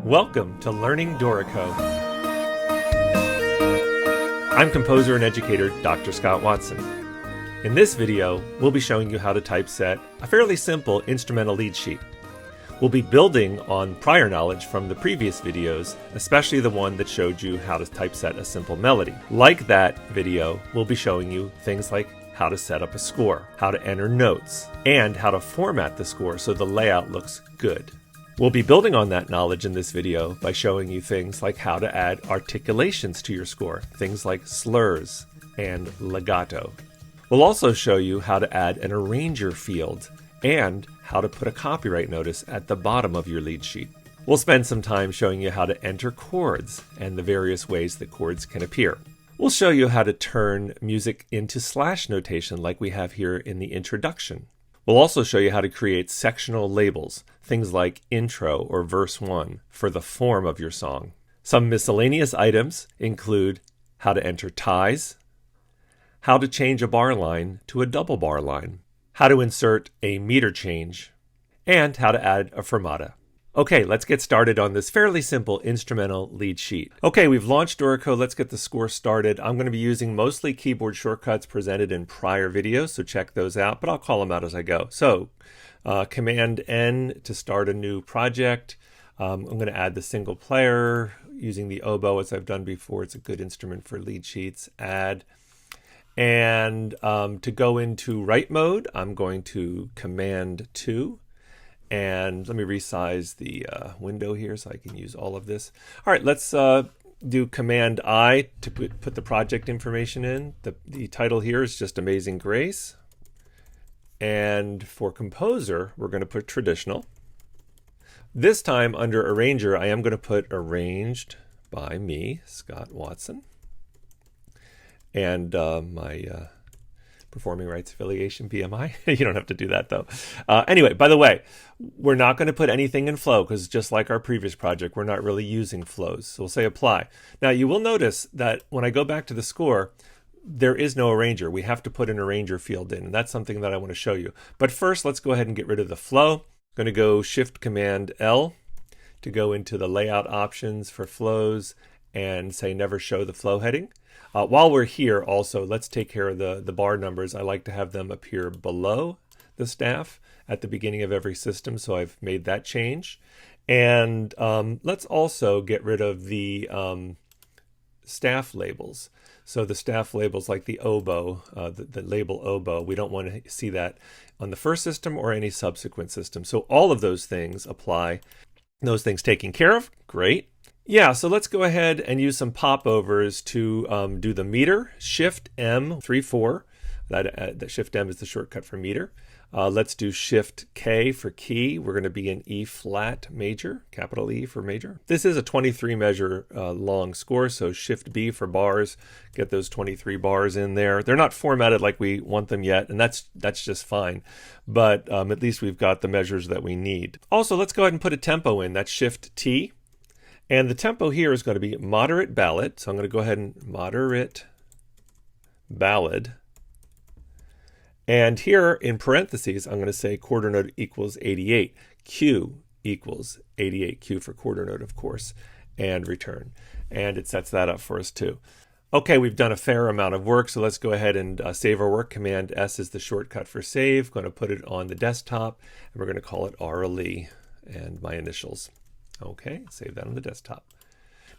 Welcome to Learning Dorico. I'm composer and educator Dr. Scott Watson. In this video, we'll be showing you how to typeset a fairly simple instrumental lead sheet. We'll be building on prior knowledge from the previous videos, especially the one that showed you how to typeset a simple melody. Like that video, we'll be showing you things like how to set up a score, how to enter notes, and how to format the score so the layout looks good. We'll be building on that knowledge in this video by showing you things like how to add articulations to your score, things like slurs and legato. We'll also show you how to add an arranger field and how to put a copyright notice at the bottom of your lead sheet. We'll spend some time showing you how to enter chords and the various ways that chords can appear. We'll show you how to turn music into slash notation like we have here in the introduction. We'll also show you how to create sectional labels, things like intro or verse 1, for the form of your song. Some miscellaneous items include how to enter ties, how to change a bar line to a double bar line, how to insert a meter change, and how to add a fermata. Okay, let's get started on this fairly simple instrumental lead sheet. Okay, we've launched Dorico. Let's get the score started. I'm going to be using mostly keyboard shortcuts presented in prior videos, so check those out, but I'll call them out as I go. So, Command N to start a new project. I'm going to add the single player using the oboe as I've done before. It's a good instrument for lead sheets. Add. And to go into write mode, I'm going to Command 2. And let me resize the window here so I can use all of this. All right, let's do Command I to put the project information in. The title here is just Amazing Grace. And for composer, we're going to put traditional. This time under arranger, I am going to put arranged by me, Scott Watson. And my performing rights affiliation, PMI. You don't have to do that though. Anyway, by the way, we're not going to put anything in flow because just like our previous project, we're not really using flows. So we'll say apply. Now you will notice that when I go back to the score, there is no arranger. We have to put an arranger field in, and that's something that I want to show you. But first, let's go ahead and get rid of the flow. I'm going to go Shift Command L to go into the layout options for flows and say never show the flow heading. While we're here also, let's take care of the bar numbers. I like to have them appear below the staff at the beginning of every system, so I've made that change. And let's also get rid of the staff labels. So the staff labels like the oboe, the label oboe, we don't want to see that on the first system or any subsequent system. So all of those things apply. Those things taken care of, great. Yeah, so let's go ahead and use some popovers to do the meter. Shift M 3-4. That Shift M is the shortcut for meter. Let's do Shift K for key. We're going to be in E flat major, capital E for major. This is a 23 measure long score, so Shift B for bars. Get those 23 bars in there. They're not formatted like we want them yet, and that's just fine. But at least we've got the measures that we need. Also, let's go ahead and put a tempo in. That's Shift T. And the tempo here is going to be moderate ballad. So I'm going to go ahead and moderate ballad. And here in parentheses, I'm going to say quarter note equals 88. Q equals 88. Q for quarter note, of course, and return. And it sets that up for us too. Okay, we've done a fair amount of work, so let's go ahead and save our work. Command S is the shortcut for save. Going to put it on the desktop, and we're going to call it RLE and my initials. Okay, save that on the desktop.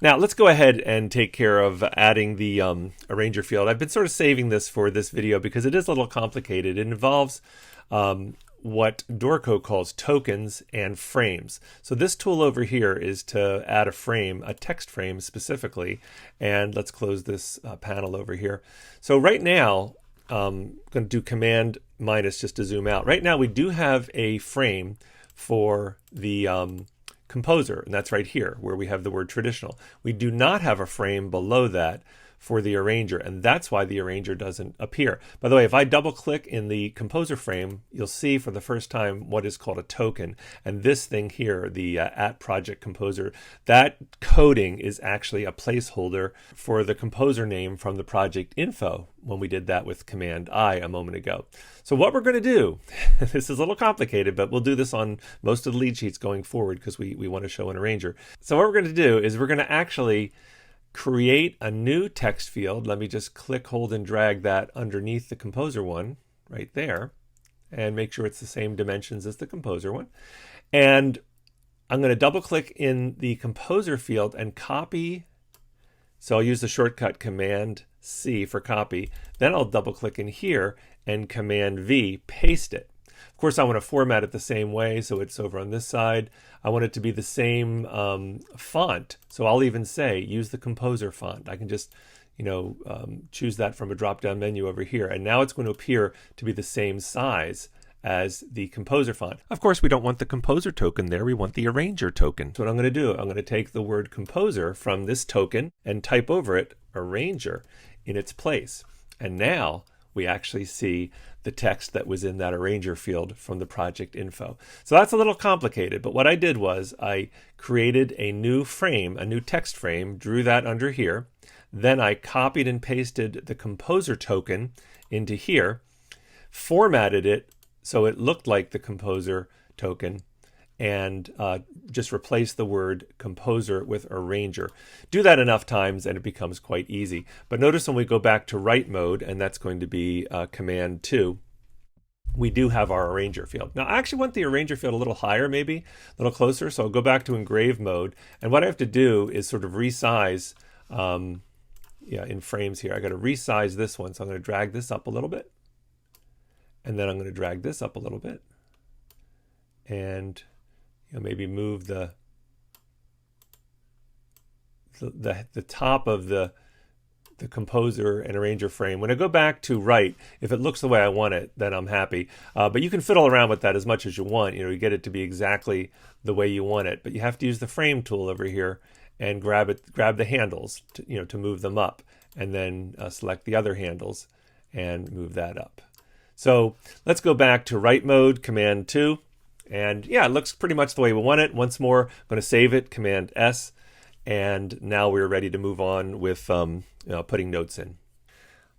Now let's go ahead and take care of adding the arranger field. I've been sort of saving this for this video because it is a little complicated. It involves what Dorico calls tokens and frames. So this tool over here is to add a frame, a text frame specifically. And let's close this panel over here. So right now, I'm going to do Command minus just to zoom out. Right now we do have a frame for the composer, and that's right here where we have the word traditional. We do not have a frame below that for the arranger, and that's why the arranger doesn't appear. By the way, if I double click in the composer frame, you'll see for the first time what is called a token. And this thing here, the at project composer, that coding is actually a placeholder for the composer name from the project info when we did that with Command I a moment ago. So what we're going to do, this is a little complicated, but we'll do this on most of the lead sheets going forward because we want to show an arranger. So what we're going to do is we're going to actually create a new text field. Let me just click, hold, and drag that underneath the composer one right there and make sure it's the same dimensions as the composer one. And I'm going to double click in the composer field and copy. So I'll use the shortcut Command C for copy. Then I'll double click in here and Command V, paste it. Of course, I want to format it the same way, so it's over on this side. I want it to be the same font, so I'll even say use the composer font. I can just, choose that from a drop-down menu over here, and now it's going to appear to be the same size as the composer font. Of course, we don't want the composer token there. We want the arranger token. So what I'm going to do, I'm going to take the word composer from this token and type over it arranger in its place. And now we actually see the text that was in that arranger field from the project info. So that's a little complicated, but what I did was I created a new frame, a new text frame, drew that under here. Then I copied and pasted the composer token into here, formatted it so it looked like the composer token, and just replace the word composer with arranger. Do that enough times and it becomes quite easy. But notice when we go back to write mode, and that's going to be Command 2, we do have our arranger field. Now I actually want the arranger field a little higher, maybe a little closer, so I'll go back to engrave mode, and what I have to do is sort of resize in frames here. I got to resize this one, so I'm going to drag this up a little bit, and then I'm going to drag this up a little bit, and maybe move the top of the composer and arranger frame. When I go back to write, if it looks the way I want it, then I'm happy. But you can fiddle around with that as much as you want. You get it to be exactly the way you want it. But you have to use the frame tool over here and grab the handles to move them up, and then select the other handles and move that up. So let's go back to write mode, Command 2. And yeah, it looks pretty much the way we want it. Once more, I'm going to save it, Command S, and now we're ready to move on with putting notes in.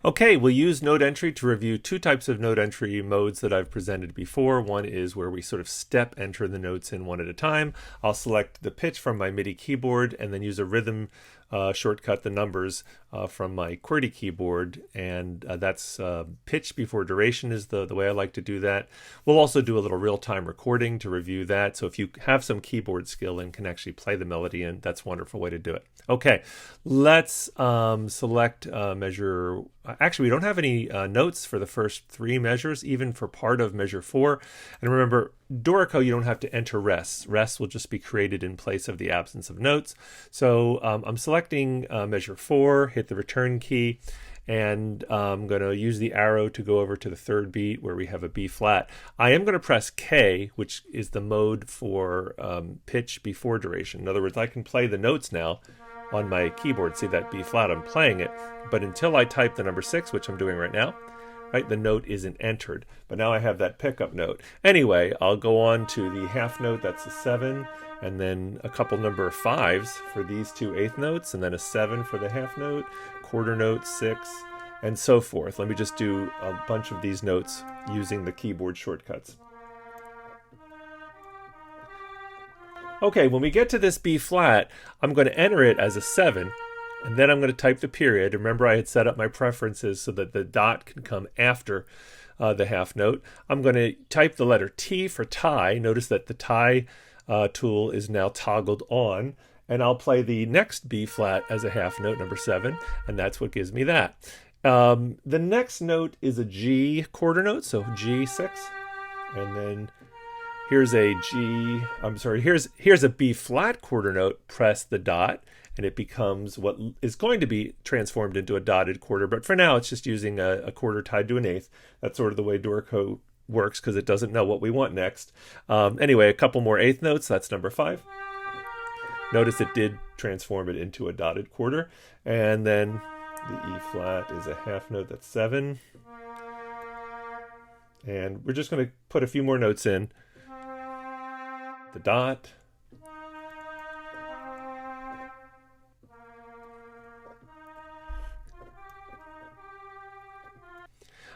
Okay, we'll use node entry to review two types of node entry modes that I've presented before. One is where we sort of step enter the notes in one at a time. I'll select the pitch from my MIDI keyboard and then use a rhythm shortcut, the numbers from my QWERTY keyboard, and that's pitch before duration is the way I like to do that. We'll also do a little real-time recording to review that, so if you have some keyboard skill and can actually play the melody in, that's a wonderful way to do it. Okay, let's select measure. Actually, we don't have any notes for the first three measures, even for part of measure 4. And remember, Dorico, you don't have to enter rests. Rests will just be created in place of the absence of notes. So I'm selecting measure 4, hit the return key, and I'm going to use the arrow to go over to the third beat where we have a B flat. I am going to press K, which is the mode for pitch before duration. In other words, I can play the notes now on my keyboard. See that B flat, I'm playing it, but until I type the number 6, which I'm doing right now, right, the note isn't entered. But now I have that pickup note. Anyway, I'll go on to the half note, that's a 7, and then a couple number 5s for these two eighth notes, and then a 7 for the half note, quarter note, 6, and so forth. Let me just do a bunch of these notes using the keyboard shortcuts. Okay, when we get to this B flat, I'm going to enter it as a 7, and then I'm going to type the period. Remember, I had set up my preferences so that the dot can come after the half note. I'm going to type the letter T for tie. Notice that the tie tool is now toggled on, and I'll play the next B flat as a half note, number 7, and that's what gives me that. The next note is a G quarter note, so G6, and then here's a here's a B flat quarter note, press the dot, and it becomes what is going to be transformed into a dotted quarter. But for now, it's just using a quarter tied to an eighth. That's sort of the way Dorico works because it doesn't know what we want next. Anyway, a couple more eighth notes. That's number 5. Notice it did transform it into a dotted quarter. And then The E flat is a half note, that's 7. And we're just going to put a few more notes in. The dot.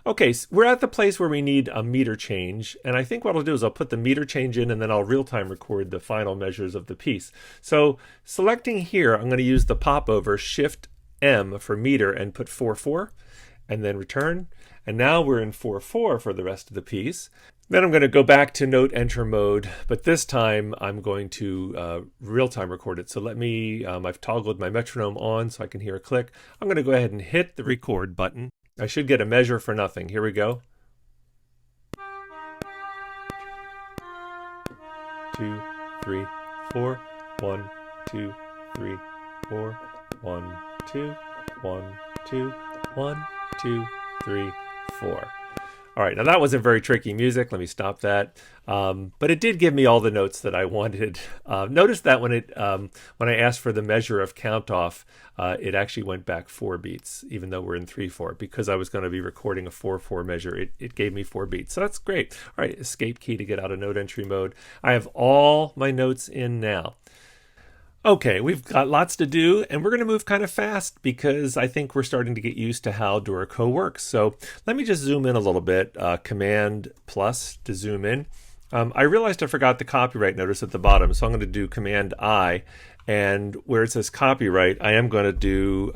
Okay, so we're at the place where we need a meter change, and I think what I'll do is I'll put the meter change in and then I'll real-time record the final measures of the piece. So selecting here, I'm going to use the popover Shift M for meter and put 4/4 and then return. And now we're in 4/4 for the rest of the piece. Then I'm going to go back to note enter mode, but this time I'm going to real-time record it. So let me, I've toggled my metronome on so I can hear a click. I'm going to go ahead and hit the record button. I should get a measure for nothing. Here we go. 2, 3, 4. 1, 2, 3, 4. 1, 2, 1, 2, 1, 2, 3, 4. All right, now that wasn't very tricky music. Let me stop that. But it did give me all the notes that I wanted. Notice that when I asked for the measure of count off, it actually went back 4 beats, even though we're in 3/4, because I was going to be recording a 4/4 measure. It gave me 4 beats, so that's great. All right, escape key to get out of note entry mode. I have all my notes in now. Okay, we've got lots to do, and we're going to move kind of fast because I think we're starting to get used to how Dorico works. So let me just zoom in a little bit, Command plus to zoom in. I realized I forgot the copyright notice at the bottom, so I'm going to do Command I, and where it says copyright, I am going to do,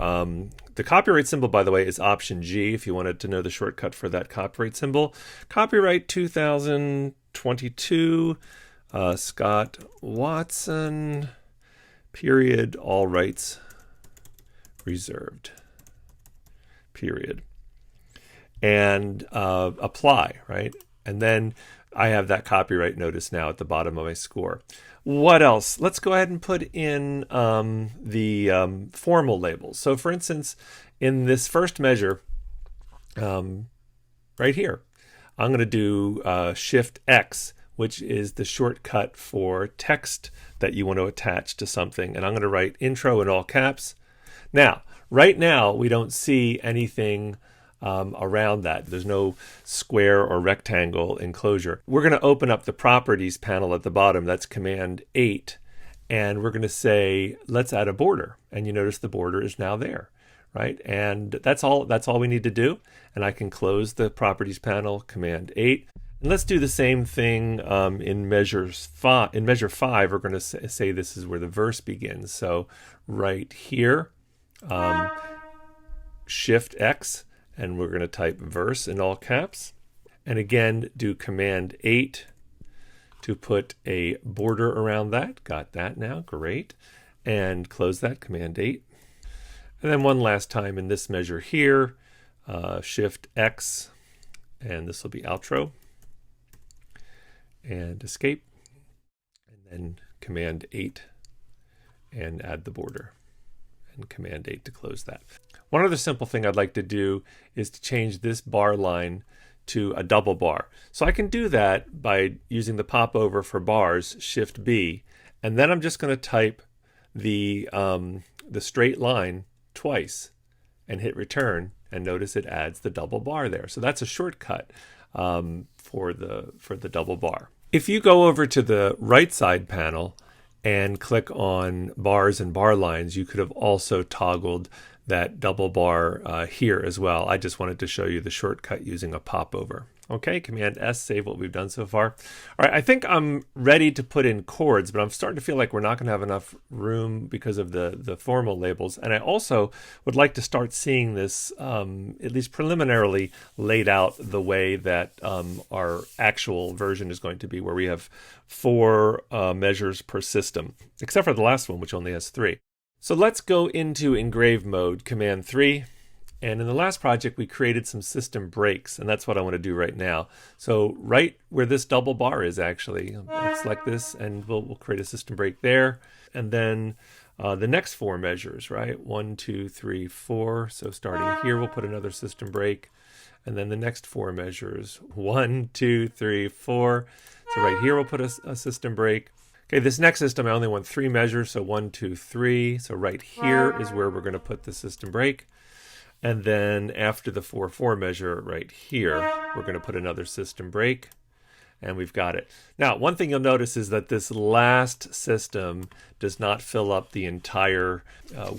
the copyright symbol, by the way, is Option G, if you wanted to know the shortcut for that copyright symbol. Copyright 2022, Scott Watson, period, all rights reserved, period. And apply, right? And then I have that copyright notice now at the bottom of my score. What else? Let's go ahead and put in the formal labels. So for instance, in this first measure, right here, I'm going to do Shift X, which is the shortcut for text that you want to attach to something. And I'm going to write intro in all caps. Now, right now, we don't see anything around that. There's no square or rectangle enclosure. We're going to open up the properties panel at the bottom. That's Command 8. And we're going to say, let's add a border. And you notice the border is now there, right? And that's all we need to do. And I can close the properties panel, Command 8. And let's do the same thing in measure 5. We're going to say this is where the verse begins. So right here, Shift X, and we're going to type verse in all caps. And again, do Command 8 to put a border around that. Got that now, great. And close that, Command 8. And then one last time in this measure here, Shift X, and this will be outro. And escape, and then Command 8 and add the border, and Command 8 to close that. One other simple thing I'd like to do is to change this bar line to a double bar. So I can do that by using the popover for bars, Shift B, and then I'm just going to type the straight line twice and hit return, and notice it adds the double bar there. So that's a shortcut for the double bar. If you go over to the right side panel and click on bars and bar lines, you could have also toggled that double bar here as well. I just wanted to show you the shortcut using a popover. Okay, Command S, save what we've done so far. All right, I think I'm ready to put in chords, but I'm starting to feel like we're not going to have enough room because of the formal labels. And I also would like to start seeing this, at least preliminarily, laid out the way that our actual version is going to be, where we have 4 measures per system, except for the last one, which only has 3. So let's go into engrave mode, Command 3. And in the last project, we created some system breaks, and that's what I want to do right now. So right where this double bar is, actually, let's select this, and we'll create a system break there. And then the next 4 measures, right? 1, 2, 3, 4. So starting here, we'll put another system break. And then the next 4 measures, 1, 2, 3, 4. So right here, we'll put a system break. Okay, this next system, I only want 3 measures, so 1, 2, 3. So right here is where we're going to put the system break. And then after the 4/4 measure right here, we're going to put another system break. And we've got it. Now, one thing you'll notice is that this last system does not fill up the entire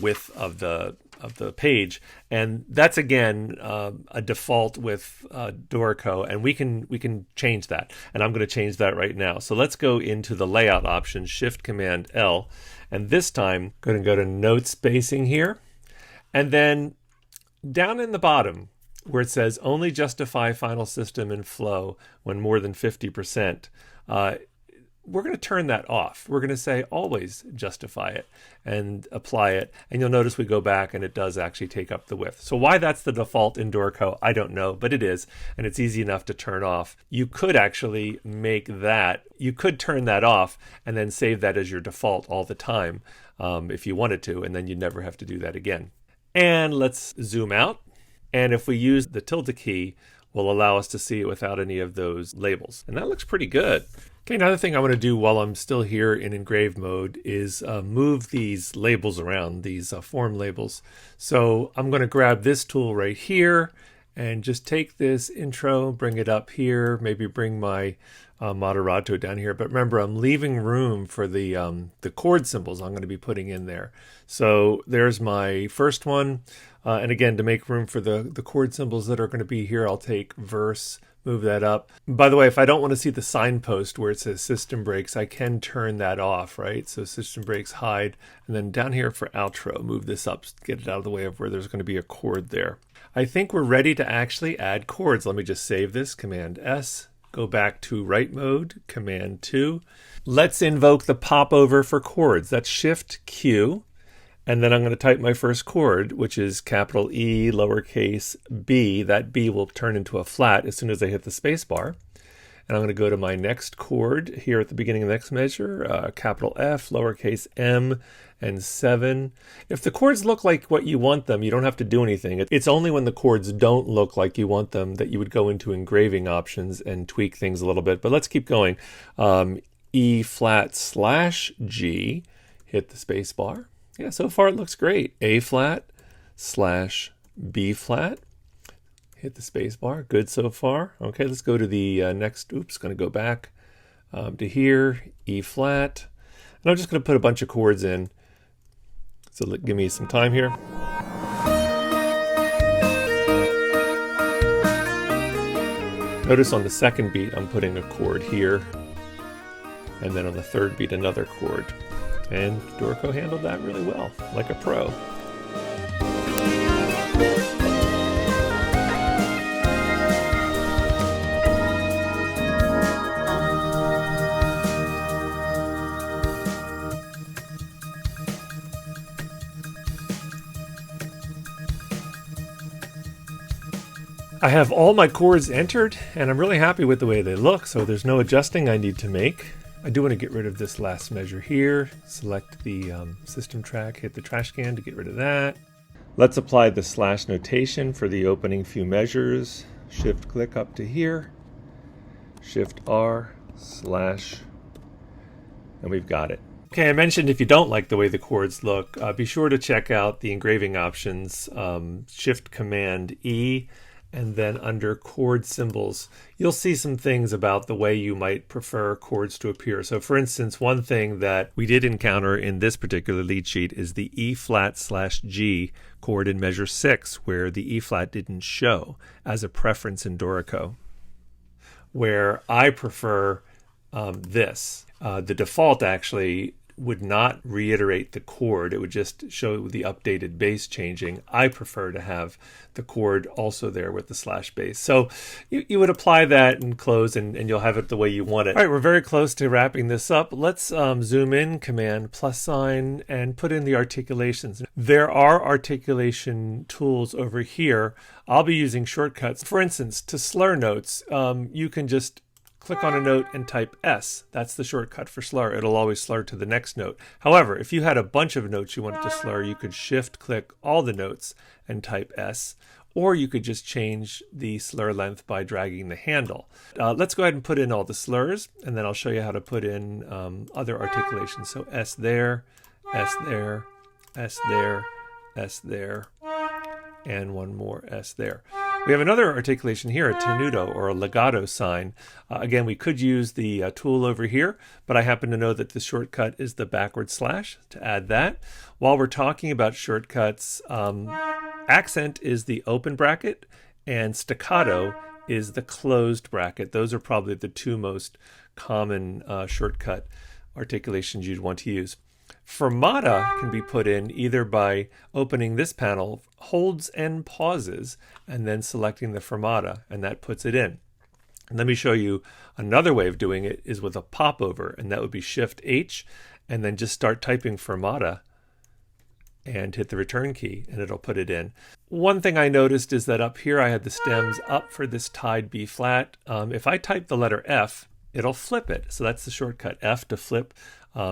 width of the page, and that's again a default with Dorico, and we can change that. And I'm going to change that right now. So let's go into the layout option, Shift Command L, and this time I'm going to go to Note Spacing here, and then down in the bottom, where it says only justify final system and flow when more than 50%, we're going to turn that off. We're going to say always justify it and apply it. And you'll notice we go back and it does actually take up the width. So why that's the default in Dorico, I don't know, but it is. And it's easy enough to turn off. You could actually make that, you could turn that off and then save that as your default all the time if you wanted to, and then you'd never have to do that again. And let's zoom out. And if we use the tilde key, will allow us to see it without any of those labels. And that looks pretty good. Okay, another thing I want to do while I'm still here in engrave mode is move these labels around, these form labels. So I'm going to grab this tool right here and just take this intro, bring it up here, maybe bring my moderato down here. But remember, I'm leaving room for the chord symbols I'm going to be putting in there. So there's my first one. And again, to make room for the chord symbols that are going to be here, I'll take verse, move that up. By the way, if I don't want to see the signpost where it says system breaks, I can turn that off, right? So system breaks, hide, and then down here for outro, move this up, get it out of the way of where there's going to be a chord there. I think we're ready to actually add chords. Let me just save this, Command S, go back to write mode, Command 2. Let's invoke the popover for chords. That's Shift Q. And then I'm going to type my first chord, which is capital E, lowercase b. That B will turn into a flat as soon as I hit the space bar. And I'm going to go to my next chord here at the beginning of the next measure, capital F, lowercase m, and 7. If the chords look like what you want them, you don't have to do anything. It's only when the chords don't look like you want them that you would go into engraving options and tweak things a little bit. But let's keep going. E flat / G, hit the space bar. Yeah, so far it looks great. A flat / B flat. Hit the space bar. Good so far. Okay, let's go to the next. Oops, going to go back to here. E flat. And I'm just going to put a bunch of chords in. So give me some time here. Notice on the second beat, I'm putting a chord here. And then on the third beat, another chord. And Dorico handled that really well, like a pro. I have all my chords entered, and I'm really happy with the way they look, so there's no adjusting I need to make. I do want to get rid of this last measure here. Select the system track, hit the trash can to get rid of that. Let's apply the / notation for the opening few measures. Shift click up to here, Shift R / and we've got it. Okay, I mentioned if you don't like the way the chords look, be sure to check out the engraving options, Shift Command E, and then under chord symbols, you'll see some things about the way you might prefer chords to appear. So for instance, one thing that we did encounter in this particular lead sheet is the E flat / G chord in measure 6, where the E flat didn't show as a preference in Dorico, where I prefer this. The default actually would not reiterate the chord. It would just show the updated bass changing. I prefer to have the chord also there with the / bass. So you would apply that and close, and you'll have it the way you want it. All right, we're very close to wrapping this up. Let's zoom in, Command +, and put in the articulations. There are articulation tools over here. I'll be using shortcuts. For instance, to slur notes, you can just click on a note and type S. That's the shortcut for slur. It'll always slur to the next note. However, if you had a bunch of notes you wanted to slur, you could shift click all the notes and type S, or you could just change the slur length by dragging the handle. Let's go ahead and put in all the slurs, and then I'll show you how to put in other articulations. So S there, S there, S there, S there, and one more S there. We have another articulation here, a tenuto or a legato sign. Again, we could use the tool over here, but I happen to know that the shortcut is the backward slash to add that. While we're talking about shortcuts, accent is the open bracket and staccato is the closed bracket. Those are probably the two most common shortcut articulations you'd want to use. Fermata can be put in either by opening this panel, holds and pauses, and then selecting the fermata, and that puts it in. And let me show you another way of doing it is with a popover, and that would be Shift H, and then just start typing fermata and hit the return key, and it'll put it in. One thing I noticed is that up here I had the stems up for this tied B flat. If I type the letter F, it'll flip it. So that's the shortcut, F to flip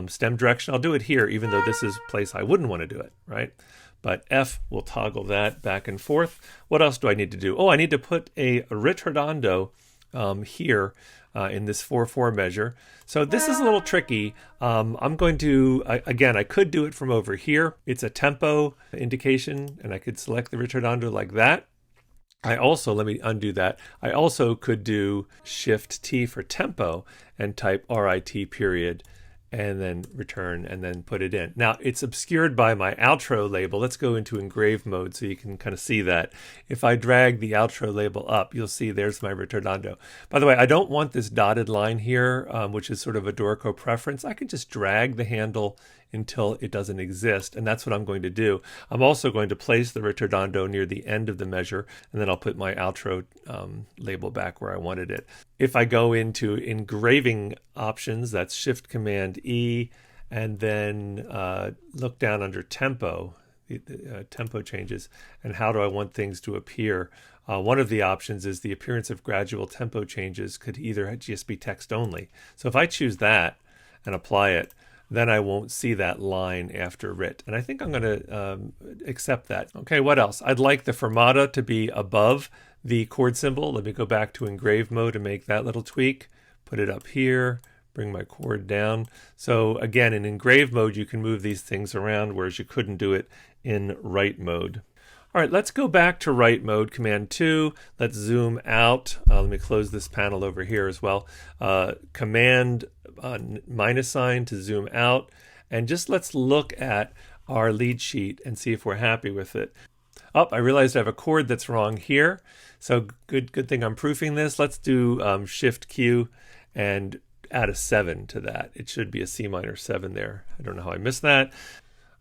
stem direction. I'll do it here, even though this is a place I wouldn't want to do it, right? But F will toggle that back and forth. What else do I need to do? Oh, I need to put a ritardando here in this 4/4 measure. So this is a little tricky. I'm going to, again, I could do it from over here. It's a tempo indication, and I could select the ritardando like that. I also, let me undo that. I also could do Shift T for tempo and type RIT period and then return and then put it in. Now it's obscured by my outro label. Let's go into engrave mode so you can kind of see that. If I drag the outro label up, you'll see there's my ritardando. By the way, I don't want this dotted line here, which is sort of a Dorico preference. I can just drag the handle until it doesn't exist, and that's what I'm going to do. I'm also going to place the ritardando near the end of the measure, and then I'll put my outro label back where I wanted it. If I go into engraving options, that's Shift Command E, and then look down under tempo, the tempo changes, and how do I want things to appear. One of the options is the appearance of gradual tempo changes could either just be text only. So if I choose that and apply it, then I won't see that line after rit. And I think I'm going to accept that. Okay, what else? I'd like the fermata to be above the chord symbol. Let me go back to engrave mode and make that little tweak. Put it up here, bring my chord down. So again, in engrave mode, you can move these things around, whereas you couldn't do it in write mode. All right, let's go back to write mode, Command 2. Let's zoom out. Let me close this panel over here as well. Command minus sign to zoom out. And just let's look at our lead sheet and see if we're happy with it. Oh, I realized I have a chord that's wrong here. So good thing I'm proofing this. Let's do Shift Q and add a 7 to that. It should be a C minor 7 there. I don't know how I missed that.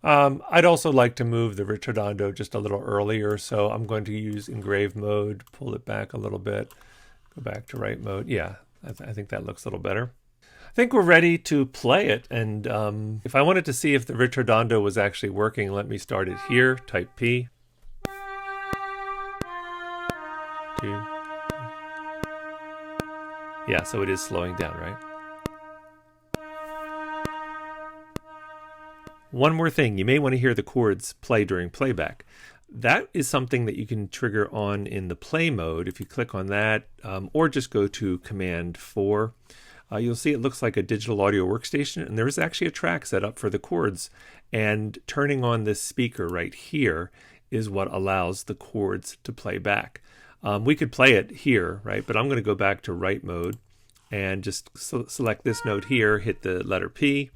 I'd also like to move the ritardando just a little earlier, so I'm going to use engrave mode, pull it back a little bit, go back to write mode. Yeah, I think that looks a little better. I think we're ready to play it, and if I wanted to see if the ritardando was actually working, let me start it here, type P. 2. Yeah, so it is slowing down, right? One more thing, you may want to hear the chords play during playback. That is something that you can trigger on in the play mode if you click on that, or just go to Command 4. You'll see it looks like a digital audio workstation, and there is actually a track set up for the chords. And turning on this speaker right here is what allows the chords to play back. We could play it here, right? But I'm going to go back to write mode and just select this note here, hit the letter P.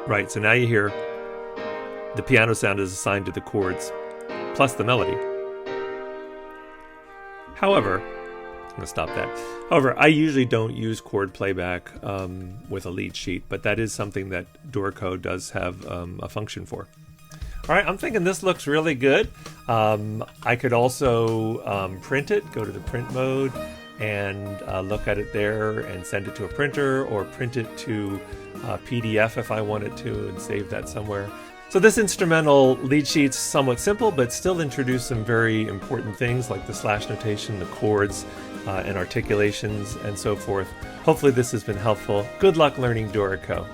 Right, so now you hear the piano sound is assigned to the chords plus the melody. However, I'm going to stop that. However, I usually don't use chord playback with a lead sheet, but that is something that Dorico does have a function for. All right, I'm thinking this looks really good. I could also print it, go to the print mode, and look at it there and send it to a printer, or print it to PDF if I wanted to and save that somewhere. So this instrumental lead sheet's somewhat simple, but still introduce some very important things like the slash notation, the chords, and articulations, and so forth. Hopefully this has been helpful. Good luck learning Dorico.